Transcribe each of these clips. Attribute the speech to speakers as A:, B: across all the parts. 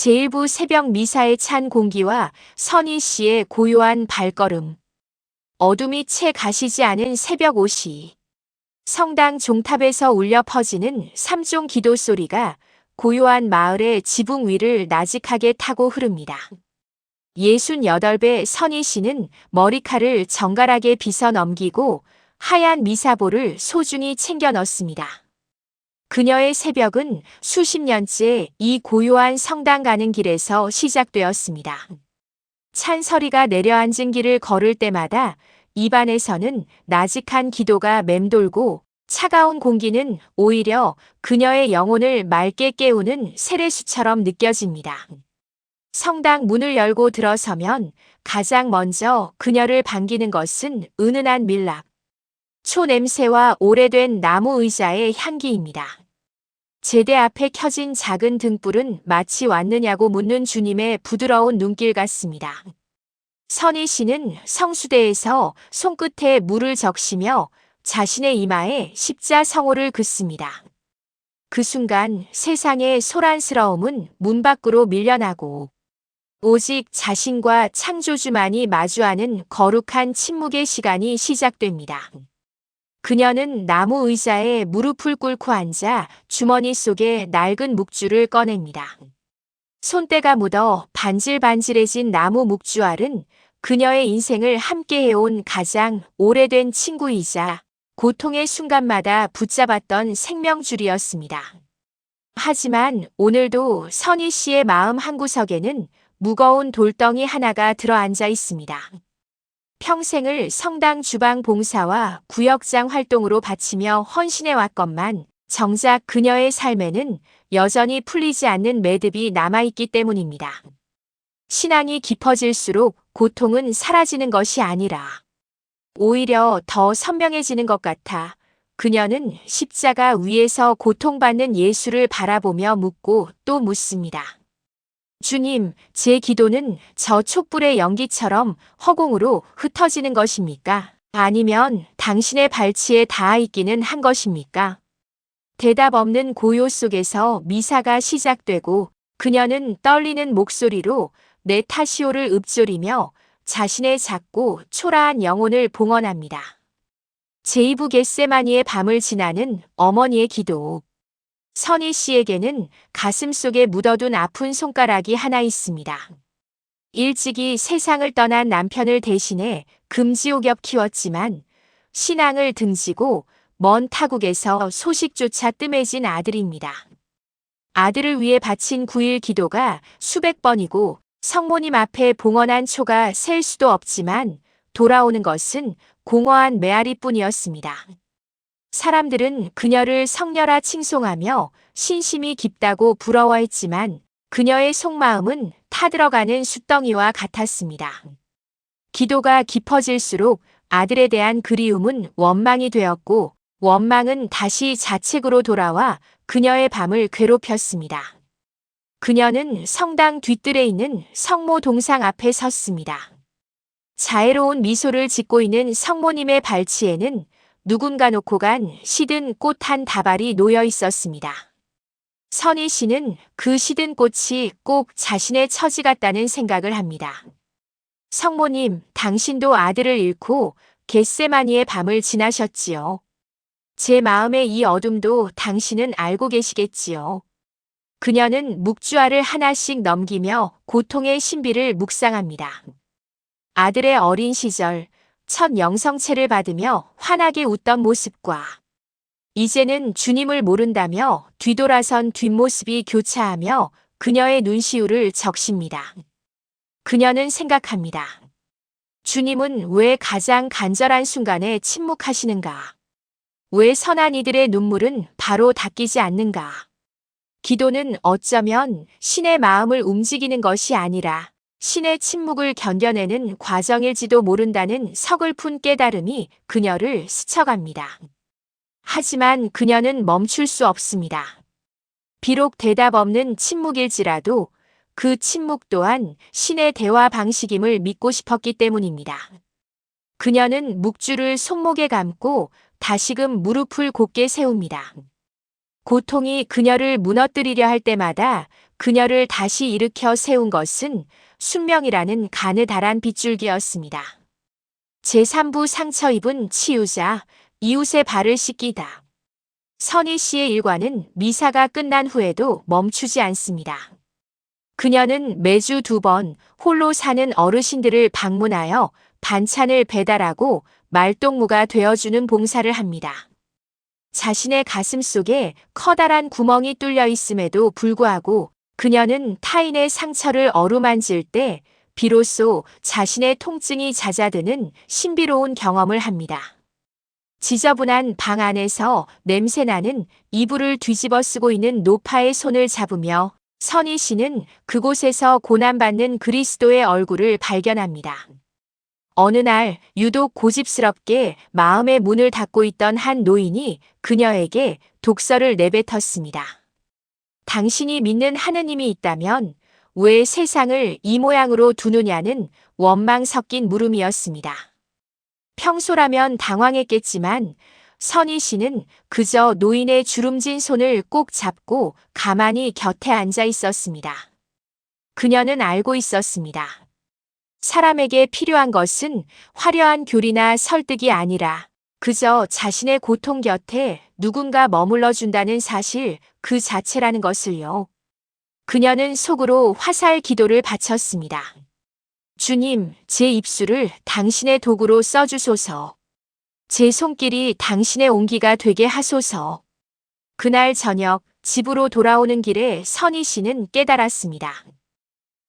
A: 제1부 새벽 미사에 찬 공기와 선희 씨의 고요한 발걸음. 어둠이 채 가시지 않은 새벽 5시. 성당 종탑에서 울려 퍼지는 삼종 기도 소리가 고요한 마을의 지붕 위를 나직하게 타고 흐릅니다. 68배 선희 씨는 머리칼을 정갈하게 빗어 넘기고 하얀 미사보를 소중히 챙겨 넣습니다. 그녀의 새벽은 수십 년째 이 고요한 성당 가는 길에서 시작되었습니다. 찬설이가 내려앉은 길을 걸을 때마다 입안에서는 나직한 기도가 맴돌고 차가운 공기는 오히려 그녀의 영혼을 맑게 깨우는 세례수처럼 느껴집니다. 성당 문을 열고 들어서면 가장 먼저 그녀를 반기는 것은 은은한 밀랍, 초 냄새와 오래된 나무 의자의 향기입니다. 제대 앞에 켜진 작은 등불은 마치 왔느냐고 묻는 주님의 부드러운 눈길 같습니다. 선희 씨는 성수대에서 손끝에 물을 적시며 자신의 이마에 십자성호를 긋습니다. 그 순간 세상의 소란스러움은 문 밖으로 밀려나고 오직 자신과 창조주만이 마주하는 거룩한 침묵의 시간이 시작됩니다. 그녀는 나무 의자에 무릎을 꿇고 앉아 주머니 속에 낡은 묵주를 꺼냅니다. 손때가 묻어 반질반질해진 나무 묵주알은 그녀의 인생을 함께 해온 가장 오래된 친구이자 고통의 순간마다 붙잡았던 생명줄이었습니다. 하지만 오늘도 선희 씨의 마음 한구석에는 무거운 돌덩이 하나가 들어앉아 있습니다. 평생을 성당 주방 봉사와 구역장 활동으로 바치며 헌신해 왔건만 정작 그녀의 삶에는 여전히 풀리지 않는 매듭이 남아있기 때문입니다. 신앙이 깊어질수록 고통은 사라지는 것이 아니라 오히려 더 선명해지는 것 같아 그녀는 십자가 위에서 고통받는 예수를 바라보며 묻고 또 묻습니다. 주님, 제 기도는 저 촛불의 연기처럼 허공으로 흩어지는 것입니까? 아니면 당신의 발치에 닿아 있기는 한 것입니까? 대답 없는 고요 속에서 미사가 시작되고 그녀는 떨리는 목소리로 내 타시오를 읊조리며 자신의 작고 초라한 영혼을 봉헌합니다. 제2부 겟세마니의 밤을 지나는 어머니의 기도. 선희 씨에게는 가슴 속에 묻어둔 아픈 손가락이 하나 있습니다. 일찍이 세상을 떠난 남편을 대신해 금지옥엽 키웠지만 신앙을 등지고 먼 타국에서 소식조차 뜸해진 아들입니다. 아들을 위해 바친 9일 기도가 수백 번이고 성모님 앞에 봉헌한 초가 셀 수도 없지만 돌아오는 것은 공허한 메아리뿐이었습니다. 사람들은 그녀를 성녀라 칭송하며 신심이 깊다고 부러워했지만 그녀의 속마음은 타들어가는 숫덩이와 같았습니다. 기도가 깊어질수록 아들에 대한 그리움은 원망이 되었고 원망은 다시 자책으로 돌아와 그녀의 밤을 괴롭혔습니다. 그녀는 성당 뒤뜰에 있는 성모 동상 앞에 섰습니다. 자애로운 미소를 짓고 있는 성모님의 발치에는 누군가 놓고 간 시든 꽃 한 다발이 놓여 있었습니다. 선희 씨는 그 시든 꽃이 꼭 자신의 처지 같다는 생각을 합니다. 성모님, 당신도 아들을 잃고 겟세마니의 밤을 지나셨지요. 제 마음의 이 어둠도 당신은 알고 계시겠지요. 그녀는 묵주알을 하나씩 넘기며 고통의 신비를 묵상합니다. 아들의 어린 시절, 첫 영성체를 받으며 환하게 웃던 모습과 이제는 주님을 모른다며 뒤돌아선 뒷모습이 교차하며 그녀의 눈시울을 적십니다. 그녀는 생각합니다. 주님은 왜 가장 간절한 순간에 침묵하시는가? 왜 선한 이들의 눈물은 바로 닦이지 않는가? 기도는 어쩌면 신의 마음을 움직이는 것이 아니라 신의 침묵을 견뎌내는 과정일지도 모른다는 서글픈 깨달음이 그녀를 스쳐갑니다. 하지만 그녀는 멈출 수 없습니다. 비록 대답 없는 침묵일지라도 그 침묵 또한 신의 대화 방식임을 믿고 싶었기 때문입니다. 그녀는 묵주를 손목에 감고 다시금 무릎을 곧게 세웁니다. 고통이 그녀를 무너뜨리려 할 때마다 그녀를 다시 일으켜 세운 것은 숙명이라는 가느다란 빗줄기였습니다. 제3부 상처 입은 치유자, 이웃의 발을 씻기다. 선희 씨의 일과는 미사가 끝난 후에도 멈추지 않습니다. 그녀는 매주 2번 홀로 사는 어르신들을 방문하여 반찬을 배달하고 말동무가 되어주는 봉사를 합니다. 자신의 가슴 속에 커다란 구멍이 뚫려 있음에도 불구하고 그녀는 타인의 상처를 어루만질 때 비로소 자신의 통증이 잦아드는 신비로운 경험을 합니다. 지저분한 방 안에서 냄새나는 이불을 뒤집어 쓰고 있는 노파의 손을 잡으며 선희 씨는 그곳에서 고난받는 그리스도의 얼굴을 발견합니다. 어느 날 유독 고집스럽게 마음의 문을 닫고 있던 한 노인이 그녀에게 독서를 내뱉었습니다. 당신이 믿는 하느님이 있다면 왜 세상을 이 모양으로 두느냐는 원망 섞인 물음이었습니다. 평소라면 당황했겠지만 선희 씨는 그저 노인의 주름진 손을 꼭 잡고 가만히 곁에 앉아 있었습니다. 그녀는 알고 있었습니다. 사람에게 필요한 것은 화려한 교리나 설득이 아니라 그저 자신의 고통 곁에 누군가 머물러 준다는 사실 그 자체라는 것을요. 그녀는 속으로 화살 기도를 바쳤습니다. 주님, 제 입술을 당신의 도구로 써주소서. 제 손길이 당신의 온기가 되게 하소서. 그날 저녁 집으로 돌아오는 길에 선희 씨는 깨달았습니다.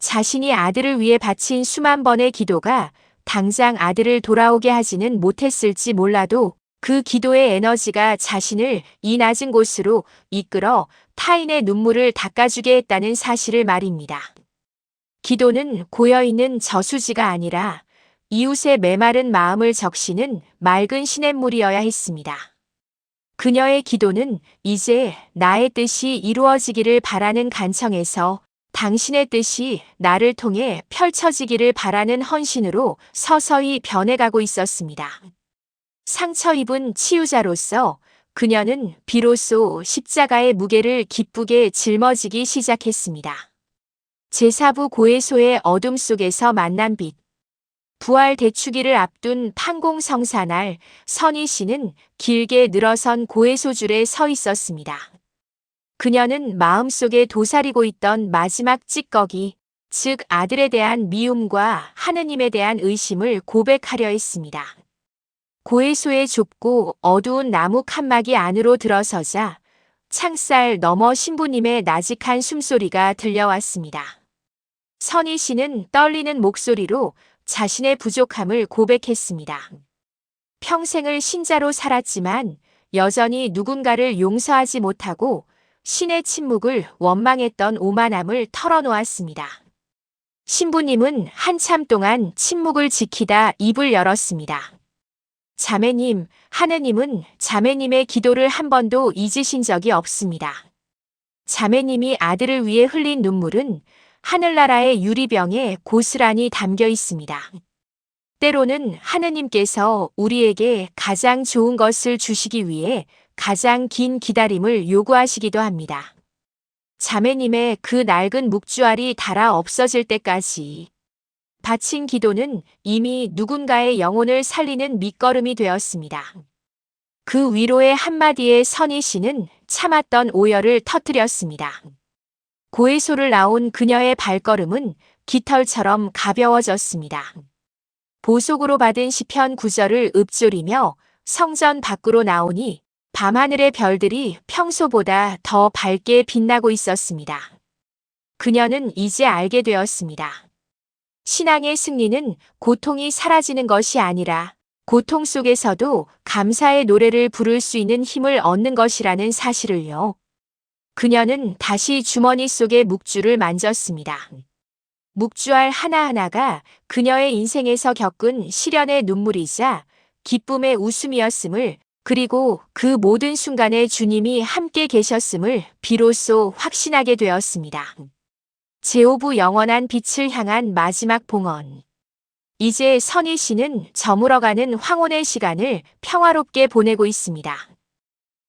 A: 자신이 아들을 위해 바친 수만 번의 기도가 당장 아들을 돌아오게 하지는 못했을지 몰라도 그 기도의 에너지가 자신을 이 낮은 곳으로 이끌어 타인의 눈물을 닦아주게 했다는 사실을 말입니다. 기도는 고여있는 저수지가 아니라 이웃의 메마른 마음을 적시는 맑은 시냇물이어야 했습니다. 그녀의 기도는 이제 나의 뜻이 이루어지기를 바라는 간청에서 당신의 뜻이 나를 통해 펼쳐지기를 바라는 헌신으로 서서히 변해가고 있었습니다. 상처 입은 치유자로서 그녀는 비로소 십자가의 무게를 기쁘게 짊어지기 시작했습니다. 제4부 고해소의 어둠 속에서 만난 빛. 부활 대축일을 앞둔 판공성사날 선희 씨는 길게 늘어선 고해소줄에 서 있었습니다. 그녀는 마음속에 도사리고 있던 마지막 찌꺼기, 즉 아들에 대한 미움과 하느님에 대한 의심을 고백하려 했습니다. 고해소의 좁고 어두운 나무 칸막이 안으로 들어서자 창살 너머 신부님의 나직한 숨소리가 들려왔습니다. 선희 씨는 떨리는 목소리로 자신의 부족함을 고백했습니다. 평생을 신자로 살았지만 여전히 누군가를 용서하지 못하고 신의 침묵을 원망했던 오만함을 털어놓았습니다. 신부님은 한참 동안 침묵을 지키다 입을 열었습니다. 자매님, 하느님은 자매님의 기도를 한 번도 잊으신 적이 없습니다. 자매님이 아들을 위해 흘린 눈물은 하늘나라의 유리병에 고스란히 담겨 있습니다. 때로는 하느님께서 우리에게 가장 좋은 것을 주시기 위해 가장 긴 기다림을 요구하시기도 합니다. 자매님의 그 낡은 묵주알이 닳아 없어질 때까지 바친 기도는 이미 누군가의 영혼을 살리는 밑거름이 되었습니다. 그 위로의 한마디에 선희 씨는 참았던 오열을 터뜨렸습니다. 고해소를 나온 그녀의 발걸음은 깃털처럼 가벼워졌습니다. 보속으로 받은 시편 9절을 읊조리며 성전 밖으로 나오니 밤하늘의 별들이 평소보다 더 밝게 빛나고 있었습니다. 그녀는 이제 알게 되었습니다. 신앙의 승리는 고통이 사라지는 것이 아니라 고통 속에서도 감사의 노래를 부를 수 있는 힘을 얻는 것이라는 사실을요. 그녀는 다시 주머니 속의 묵주를 만졌습니다. 묵주알 하나하나가 그녀의 인생에서 겪은 시련의 눈물이자 기쁨의 웃음이었음을, 그리고 그 모든 순간에 주님이 함께 계셨음을 비로소 확신하게 되었습니다. 제5부 영원한 빛을 향한 마지막 봉헌. 이제 선희 씨는 저물어가는 황혼의 시간을 평화롭게 보내고 있습니다.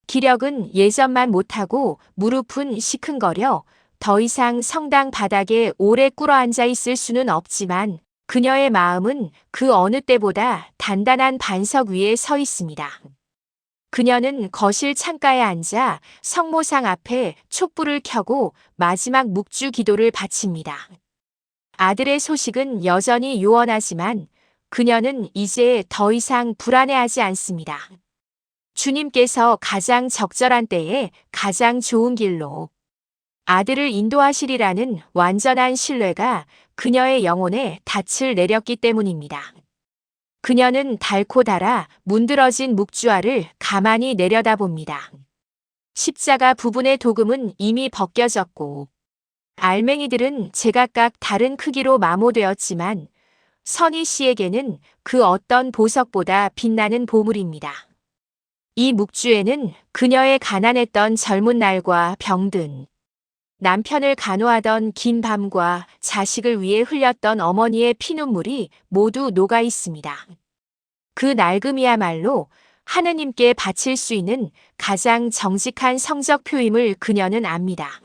A: 기력은 예전만 못하고 무릎은 시큰거려 더 이상 성당 바닥에 오래 꿇어앉아 있을 수는 없지만 그녀의 마음은 그 어느 때보다 단단한 반석 위에 서 있습니다. 그녀는 거실 창가에 앉아 성모상 앞에 촛불을 켜고 마지막 묵주 기도를 바칩니다. 아들의 소식은 여전히 요원하지만 그녀는 이제 더 이상 불안해하지 않습니다. 주님께서 가장 적절한 때에 가장 좋은 길로 아들을 인도하시리라는 완전한 신뢰가 그녀의 영혼에 닻을 내렸기 때문입니다. 그녀는 닳고 닳아 문드러진 묵주알을 가만히 내려다봅니다. 십자가 부분의 도금은 이미 벗겨졌고 알맹이들은 제각각 다른 크기로 마모되었지만 선희 씨에게는 그 어떤 보석보다 빛나는 보물입니다. 이 묵주에는 그녀의 가난했던 젊은 날과 병든 남편을 간호하던 긴 밤과 자식을 위해 흘렸던 어머니의 피눈물이 모두 녹아 있습니다. 그 낡음이야말로 하느님께 바칠 수 있는 가장 정직한 성적표임을 그녀는 압니다.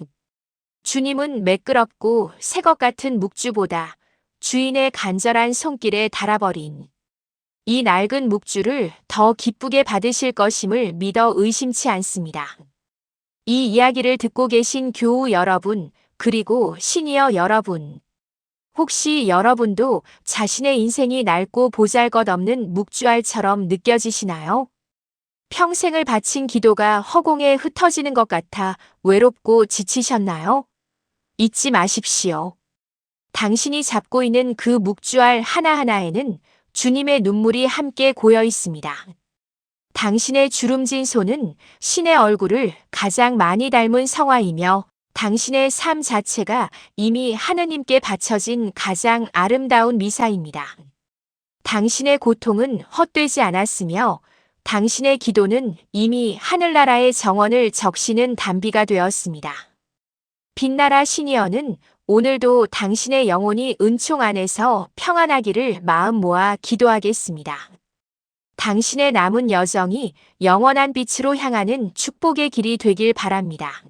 A: 주님은 매끄럽고 새것 같은 묵주보다 주인의 간절한 손길에 달아버린 이 낡은 묵주를 더 기쁘게 받으실 것임을 믿어 의심치 않습니다. 이 이야기를 듣고 계신 교우 여러분, 그리고 시니어 여러분, 혹시 여러분도 자신의 인생이 낡고 보잘것없는 묵주알처럼 느껴지시나요? 평생을 바친 기도가 허공에 흩어지는 것 같아 외롭고 지치셨나요? 잊지 마십시오. 당신이 잡고 있는 그 묵주알 하나하나에는 주님의 눈물이 함께 고여 있습니다. 당신의 주름진 손은 신의 얼굴을 가장 많이 닮은 성화이며 당신의 삶 자체가 이미 하느님께 바쳐진 가장 아름다운 미사입니다. 당신의 고통은 헛되지 않았으며 당신의 기도는 이미 하늘나라의 정원을 적시는 단비가 되었습니다. 빛나라 시니어는 오늘도 당신의 영혼이 은총 안에서 평안하기를 마음 모아 기도하겠습니다. 당신의 남은 여정이 영원한 빛으로 향하는 축복의 길이 되길 바랍니다.